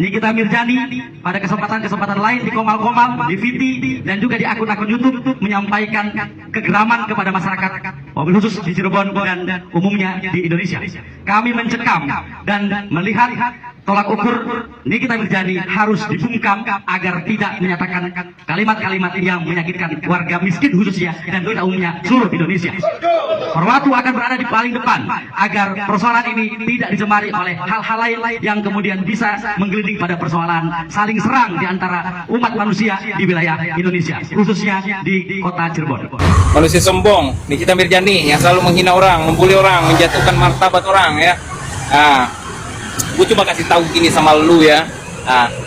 Nikita Mirzani pada kesempatan lain di Komal-Komal, di VT, dan juga di akun-akun YouTube menyampaikan kegeraman kepada masyarakat, mobil khusus di Cirebon dan umumnya di Indonesia. Kami mencekam dan melihat tolak ukur Nikita Mirzani harus dibungkam agar tidak menyatakan kalimat-kalimat yang menyakitkan warga miskin khususnya dan juga umumnya seluruh Indonesia. Perwatu akan berada di paling depan agar persoalan ini tidak dicemari oleh hal-hal lain yang kemudian bisa menggelinding pada persoalan saling serang di antara umat manusia di wilayah Indonesia, khususnya di kota Cirebon. Manusia sombong, Nikita Mirzani yang selalu menghina orang, membuli orang, menjatuhkan martabat orang ya. Gue cuma kasih tahu gini sama lu ya.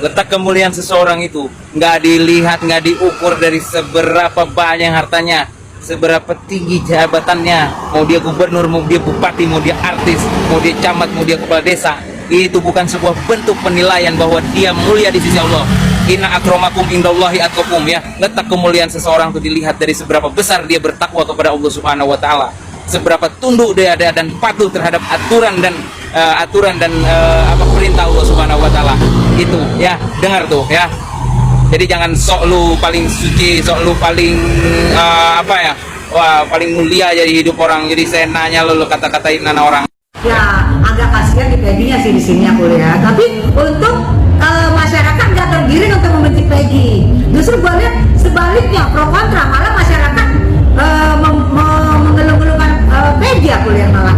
Letak kemuliaan seseorang itu nggak dilihat, nggak diukur dari seberapa banyak hartanya, seberapa tinggi jabatannya, mau dia gubernur, mau dia bupati, mau dia artis, mau dia camat, mau dia kepala desa. Itu bukan sebuah bentuk penilaian bahwa dia mulia di sisi Allah. Inna akramakum indallahi atqakum ya. Letak kemuliaan seseorang itu dilihat dari seberapa besar dia bertakwa kepada Allah Subhanahu wa taala. Seberapa tunduk dia dan patuh terhadap aturan dan perintah Allah Subhanahu wa taala. Itu ya, dengar tuh ya. Jadi jangan sok lu paling suci, sok lu paling paling mulia jadi hidup orang. Jadi saya nanya lu kata-katain anak orang. Ya agak kasihan di Peggy-nya sih di sini aku lihat. Tapi untuk masyarakat nggak tergiring untuk membenci Peggy. Justru gue lihat sebaliknya pro kontra, malah masyarakat mengeluh-ngeluhkan Peggy aku lihat malah.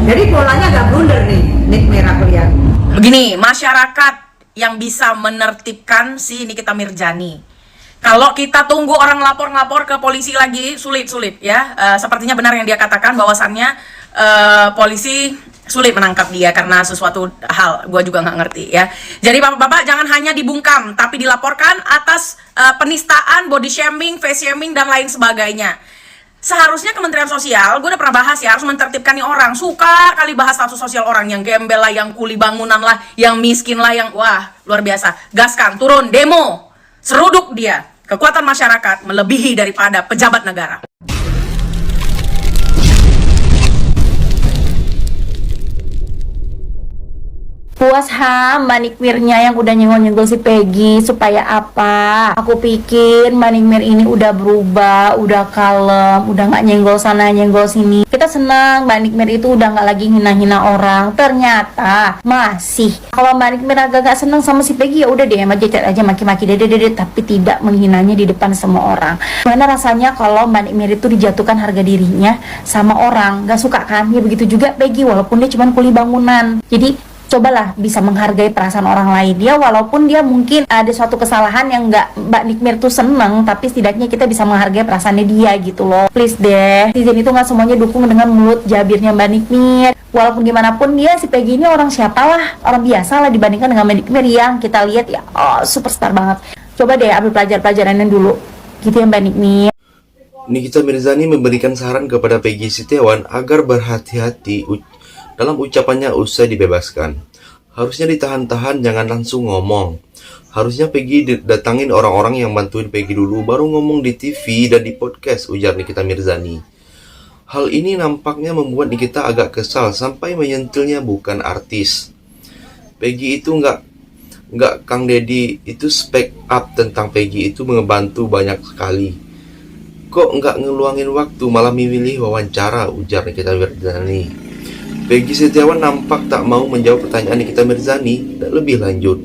Jadi polanya agak blunder nih, Nick Merah aku lihat. Begini, masyarakat yang bisa menertibkan si Nikita Mirzani. Kalau kita tunggu orang lapor ke polisi lagi sulit ya. Sepertinya benar yang dia katakan bahwasannya polisi sulit menangkap dia karena sesuatu hal, gue juga nggak ngerti ya. Jadi bapak-bapak jangan hanya dibungkam, tapi dilaporkan atas penistaan, body shaming, face shaming dan lain sebagainya. Seharusnya Kementerian Sosial, gue udah pernah bahas ya, harus menertibkan nih orang. Suka kali bahas status sosial orang yang gembel lah, yang kuli bangunan lah, yang miskin lah, yang wah luar biasa. Gaskan, turun, demo, seruduk dia. Kekuatan masyarakat melebihi daripada pejabat negara. Puas Mbak Nikmirnya yang udah nyenggol-nyenggol si Peggy. Supaya apa? Aku pikir Mbak Nikmir ini udah berubah, udah kalem, udah gak nyenggol sana nyenggol sini. Kita senang Mbak Nikmir itu udah gak lagi hina-hina orang. Ternyata masih. Kalau Mbak Nikmir agak gak senang sama si Peggy, ya udah deh aja maki-maki dede, tapi tidak menghinanya di depan semua orang. Gimana rasanya kalau Mbak Nikmir itu dijatuhkan harga dirinya sama orang? Gak suka kan? Ya begitu juga Peggy, walaupun dia cuma kuli bangunan. Jadi cobalah bisa menghargai perasaan orang lain ya, walaupun dia mungkin ada suatu kesalahan yang nggak Mbak Nikmir tuh seneng, tapi setidaknya kita bisa menghargai perasaannya dia gitu loh. Please deh, netizen itu nggak semuanya dukung dengan mulut jabirnya Mbak Nikmir. Walaupun gimana pun dia, si Peggy ini orang siapalah, orang biasa lah dibandingkan dengan Mbak Nikmir yang kita lihat ya, superstar banget. Coba deh ambil pelajarannya dulu gitu ya Mbak Nikmir. Nikita Mirzani memberikan saran kepada Peggy Setiawan agar berhati-hati dalam ucapannya usai dibebaskan. Harusnya ditahan-tahan, jangan langsung ngomong. Harusnya Peggy datangin orang-orang yang bantuin Peggy dulu, baru ngomong di TV dan di podcast, ujar Nikita Mirzani. Hal ini nampaknya membuat Nikita agak kesal sampai menyentilnya bukan artis. Peggy itu nggak Kang Deddy itu speak up tentang Peggy itu ngebantu banyak sekali. Kok nggak ngeluangin waktu malah memilih wawancara, ujar Nikita Mirzani. Peggy Setiawan nampak tak mau menjawab pertanyaan Nikita Mirzani dan lebih lanjut.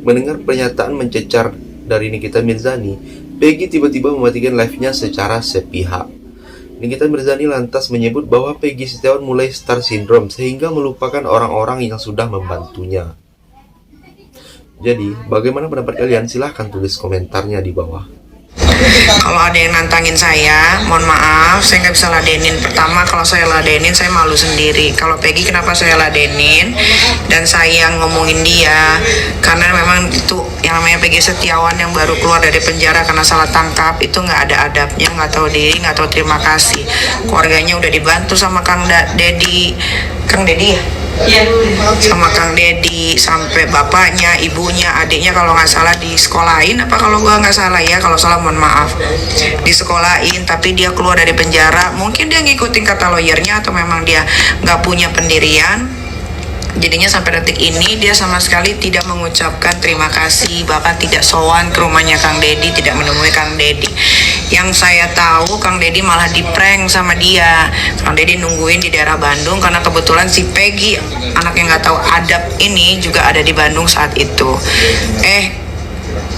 Mendengar pernyataan mencecar dari Nikita Mirzani, Peggy tiba-tiba mematikan live-nya secara sepihak. Nikita Mirzani lantas menyebut bahwa Peggy Setiawan mulai star syndrome sehingga melupakan orang-orang yang sudah membantunya. Jadi, bagaimana pendapat kalian? Silahkan tulis komentarnya di bawah. Kalau ada yang nantangin saya, mohon maaf, saya nggak bisa ladenin. Pertama, kalau saya ladenin, saya malu sendiri. Kalau Peggy, kenapa saya ladenin dan saya ngomongin dia? Karena memang itu yang namanya Peggy Setiawan yang baru keluar dari penjara karena salah tangkap, itu nggak ada adabnya, nggak tahu diri, nggak tahu terima kasih. Keluarganya udah dibantu sama Kang Deddy ya? Iya, sama Kang Deddy, sampai bapaknya, ibunya, adiknya kalau nggak salah di sekolahin, apa kalau gua nggak salah ya, kalau salah mohon maaf, di sekolahin, tapi dia keluar dari penjara, mungkin dia ngikutin kata lawyernya atau memang dia nggak punya pendirian, Jadinya sampai detik ini dia sama sekali tidak mengucapkan terima kasih, bahkan tidak sowan ke rumahnya Kang Deddy, tidak menemui Kang Deddy. Yang saya tahu Kang Deddy malah di-prank sama dia. Kang Deddy nungguin di daerah Bandung karena kebetulan si Peggy, anak yang nggak tahu adab ini, juga ada di Bandung saat itu.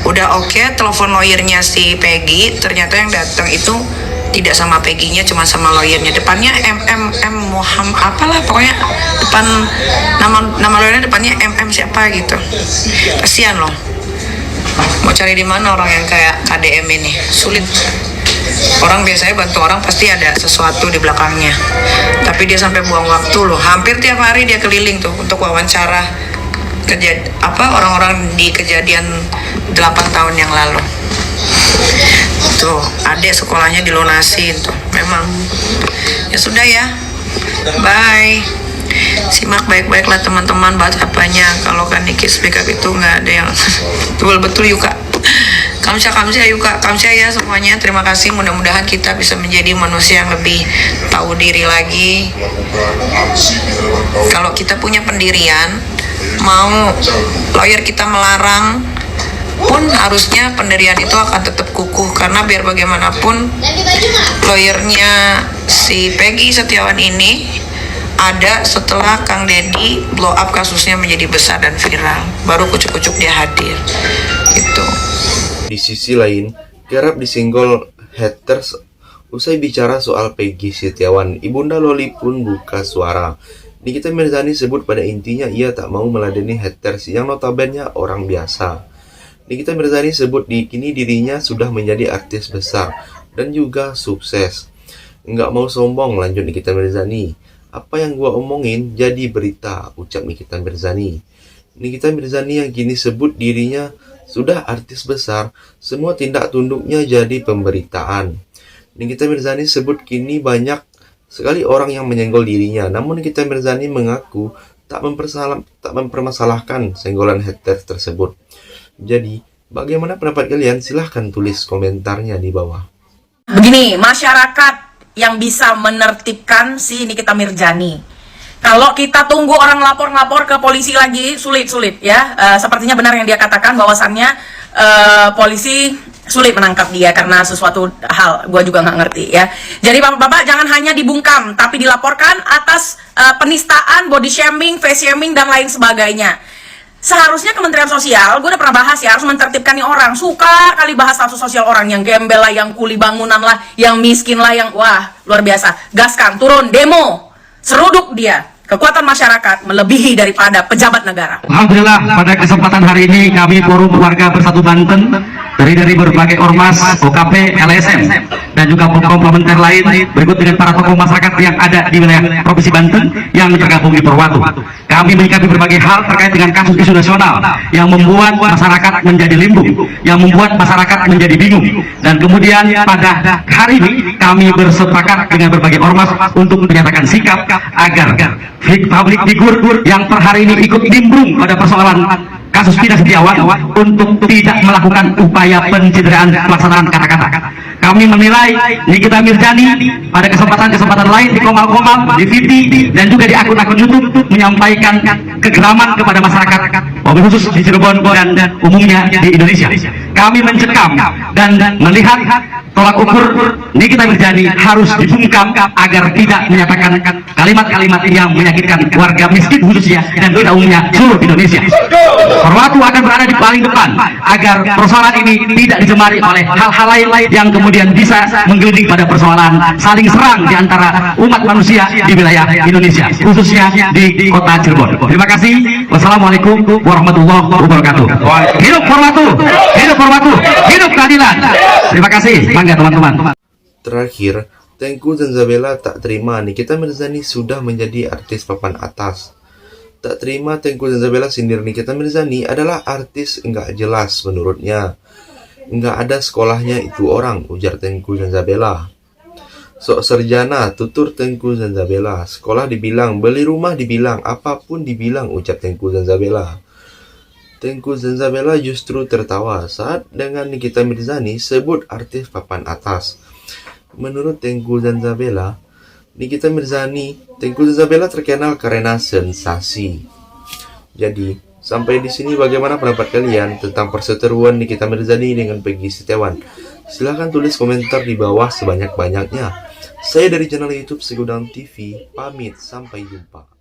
Udah oke, telepon lawyernya si Peggy, ternyata yang datang itu tidak sama Peggy-nya, cuma sama lawyernya. Depannya Muhammad apalah, pokoknya depan nama lawyernya depannya siapa gitu. Kasihan loh, mau cari di mana orang yang kayak KDM ini, sulit. Orang biasanya bantu orang pasti ada sesuatu di belakangnya, tapi dia sampai buang waktu loh, hampir tiap hari dia keliling tuh untuk wawancara orang-orang di kejadian 8 tahun yang lalu. Tuh, adik sekolahnya dilunasin tuh. Memang ya sudah ya, bye. Simak baik-baiklah teman-teman apanya. Kalau kan Niki speak up itu nggak ada yang betul-betul Yuka. Kamsya Yuka, kamsya ya semuanya. Terima kasih, mudah-mudahan kita bisa menjadi manusia yang lebih tahu diri lagi. Kalau kita punya pendirian, mau lawyer kita melarang pun harusnya pendirian itu akan tetap kukuh, karena biar bagaimanapun lawyernya si Peggy Setiawan ini ada setelah Kang Deddy blow up kasusnya menjadi besar dan viral, baru kucuk-kucuk dia hadir gitu. Di sisi lain, kerap disinggol haters usai bicara soal Peggy Setiawan. Ibunda Loli pun buka suara. Nikita Mirzani sebut pada intinya ia tak mau meladeni haters yang notabene orang biasa. Nikita Mirzani sebut kini dirinya sudah menjadi artis besar dan juga sukses. Nggak mau sombong, lanjut Nikita Mirzani. Apa yang gua omongin jadi berita, ucap Nikita Mirzani. Nikita Mirzani yang kini sebut dirinya sudah artis besar, semua tindak tunduknya jadi pemberitaan. Nikita Mirzani sebut kini banyak sekali orang yang menyenggol dirinya, namun Nikita Mirzani mengaku tak mempermasalahkan senggolan haters tersebut. Jadi, bagaimana pendapat kalian? Silahkan tulis komentarnya di bawah. Begini, masyarakat yang bisa menertibkan si Nikita Mirzani. Kalau kita tunggu orang lapor ke polisi lagi, sulit ya. Sepertinya benar yang dia katakan bahwasannya polisi sulit menangkap dia karena sesuatu hal, gue juga nggak ngerti ya. Jadi bapak-bapak jangan hanya dibungkam, tapi dilaporkan atas penistaan, body shaming, face shaming, dan lain sebagainya. Seharusnya Kementerian Sosial, gue udah pernah bahas ya, harus menertibkan nih orang. Suka kali bahas status sosial orang, yang gembel lah, yang kuli bangunan lah, yang miskin lah, yang wah luar biasa. Gaskan, turun, demo, seruduk dia. Kekuatan masyarakat melebihi daripada pejabat negara. Alhamdulillah, pada kesempatan hari ini kami Forum Warga Bersatu Banten dari berbagai ormas, OKP, LSM, dan juga komplementer lain berikut dengan para tokoh masyarakat yang ada di wilayah Provinsi Banten yang tergabung di Porwatu. Kami menyikapi berbagai hal terkait dengan kasus isu nasional yang membuat masyarakat menjadi limbung, yang membuat masyarakat menjadi bingung. Dan kemudian pada hari ini kami bersepakat dengan berbagai ormas untuk menyatakan sikap agar public figure yang per hari ini ikut nimbrung pada persoalan kasus Pina Setiawan untuk tidak melakukan upaya pencitraan pelaksanaan kata-kata. Kami menilai Nikita Mirzani pada kesempatan lain di komal-komal, di VT, dan juga di akun-akun YouTube menyampaikan kegeraman kepada masyarakat, mobil khusus di Cirebon dan umumnya di Indonesia. Kami mencekam dan melihat tolak ukur Nikita Mirzani harus dibungkam agar tidak menyatakan kalimat-kalimat yang menyakitkan warga miskin khususnya dan pada umumnya seluruh Indonesia. Porwatu akan berada di paling depan agar persoalan ini tidak dicemari oleh hal-hal lain yang kemudian bisa menggelinding pada persoalan saling serang di antara umat manusia di wilayah Indonesia, khususnya di kota Cirebon. Terima kasih. Wassalamualaikum warahmatullahi wabarakatuh. Hidup Porwatu, hidup Porwatu, hidup keadilan. Terima kasih. Bangga teman-teman. Terakhir, Tengku Zanzabella tak terima Nikita Mirzani sudah menjadi artis papan atas. Tak terima Tengku Zanzabella sindir Nikita Mirzani adalah artis enggak jelas menurutnya. Enggak ada sekolahnya itu orang, ujar Tengku Zanzabella. Sok sarjana, tutur Tengku Zanzabella. Sekolah dibilang, beli rumah dibilang, apapun dibilang, ucap Tengku Zanzabella. Tengku Zanzabella justru tertawa saat dengan Nikita Mirzani sebut artis papan atas. Menurut Tengku Zanzabella, Tengku Zanzabella terkenal karena sensasi. Jadi, sampai di sini bagaimana pendapat kalian tentang perseteruan Nikita Mirzani dengan Peggy Setiawan? Silahkan tulis komentar di bawah sebanyak-banyaknya. Saya dari channel YouTube Segudang TV, pamit, sampai jumpa.